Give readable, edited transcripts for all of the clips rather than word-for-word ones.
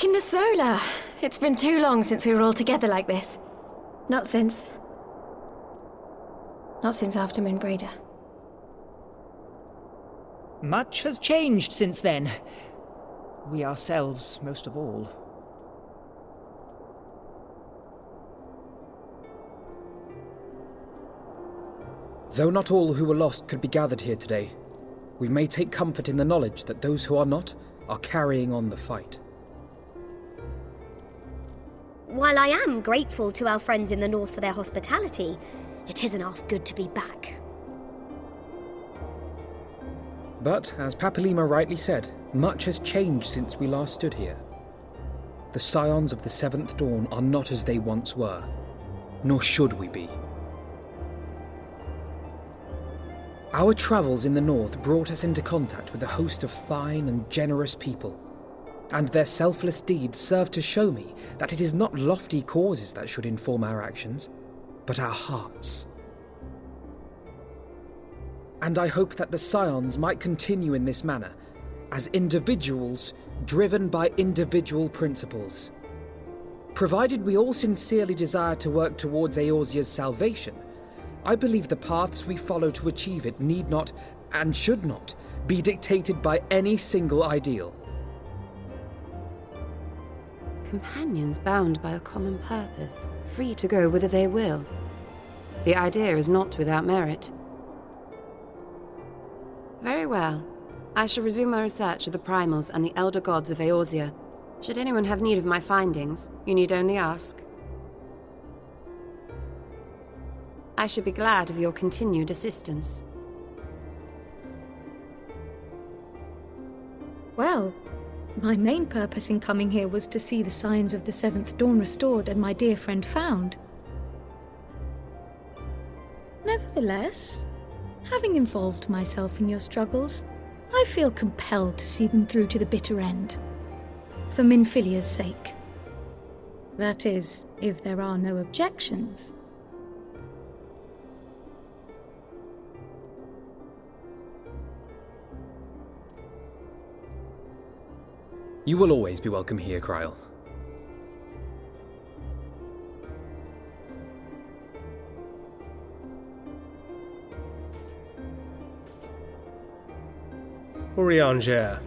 Back in the Solar. It's been too long since we were all together like this. Not since after Moonbreeder. Much has changed since then. We ourselves, most of all. Though not all who were lost could be gathered here today, we may take comfort in the knowledge that those who are not are carrying on the fight. While I am grateful to our friends in the north for their hospitality, it isn't half good to be back. But, as Papalima rightly said, much has changed since we last stood here. The Scions of the Seventh Dawn are not as they once were, nor should we be. Our travels in the north brought us into contact with a host of fine and generous people, and their selfless deeds serve to show me that it is not lofty causes that should inform our actions, but our hearts. And I hope that the Scions might continue in this manner, as individuals driven by individual principles. Provided we all sincerely desire to work towards Eorzea's salvation, I believe the paths we follow to achieve it need not, and should not, be dictated by any single ideal. Companions bound by a common purpose, free to go whither they will. The idea is not without merit. Very well. I shall resume my research of the primals and the elder gods of Eorzea. Should anyone have need of my findings, you need only ask. I should be glad of your continued assistance. Well, my main purpose in coming here was to see the signs of the Seventh Dawn restored and my dear friend found. Nevertheless, having involved myself in your struggles, I feel compelled to see them through to the bitter end. For Minfilia's sake. That is, if there are no objections. You will always be welcome here, Kryl. Urianger,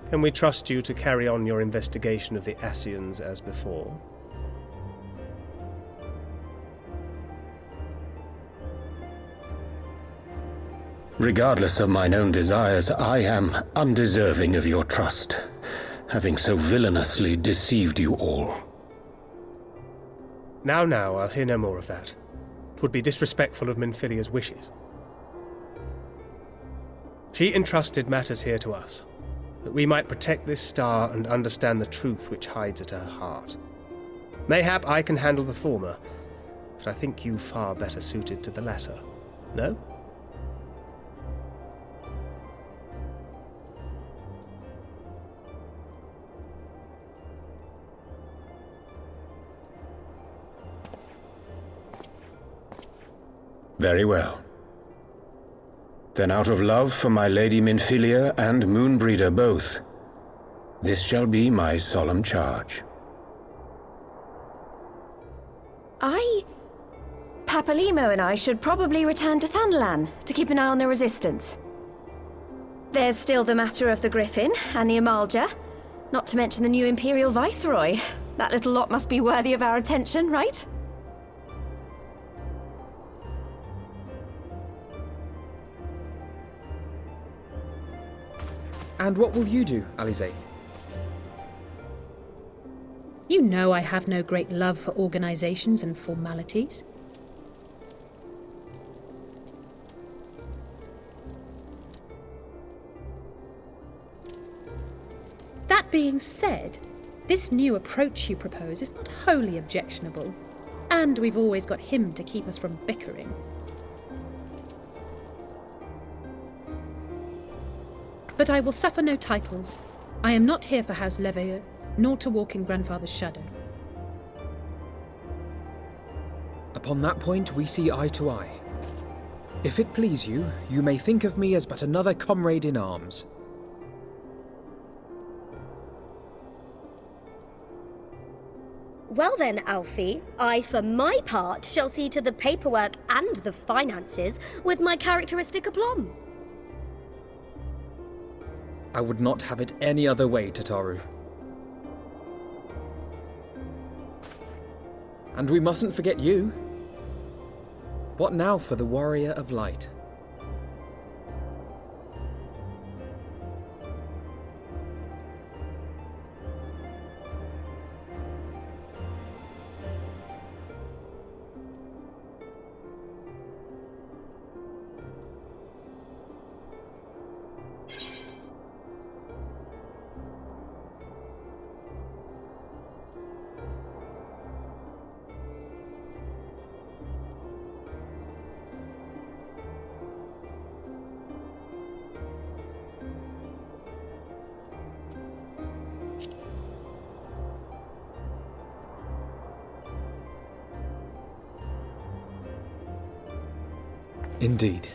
can we trust you to carry on your investigation of the Ascians as before? Regardless of mine own desires, I am undeserving of your trust, having so villainously deceived you all. Now, I'll hear no more of that. 'Twould be disrespectful of Minfilia's wishes. She entrusted matters here to us, that we might protect this star and understand the truth which hides at her heart. Mayhap I can handle the former, but I think you far better suited to the latter. No? Very well. Then out of love for my Lady Minfilia and Moonbreeder both, this shall be my solemn charge. Papalimo and I should probably return to Thanalan to keep an eye on the Resistance. There's still the matter of the Griffin and the Amalja, not to mention the new Imperial Viceroy. That little lot must be worthy of our attention, right? And what will you do, Alize? You know I have no great love for organizations and formalities. That being said, this new approach you propose is not wholly objectionable, and we've always got him to keep us from bickering. But I will suffer no titles. I am not here for House Leveilleur, nor to walk in Grandfather's shadow. Upon that point, we see eye to eye. If it please you, you may think of me as but another comrade in arms. Well then, Alfie, I for my part shall see to the paperwork and the finances with my characteristic aplomb. I would not have it any other way, Tataru. And we mustn't forget you. What now for the Warrior of Light? Indeed.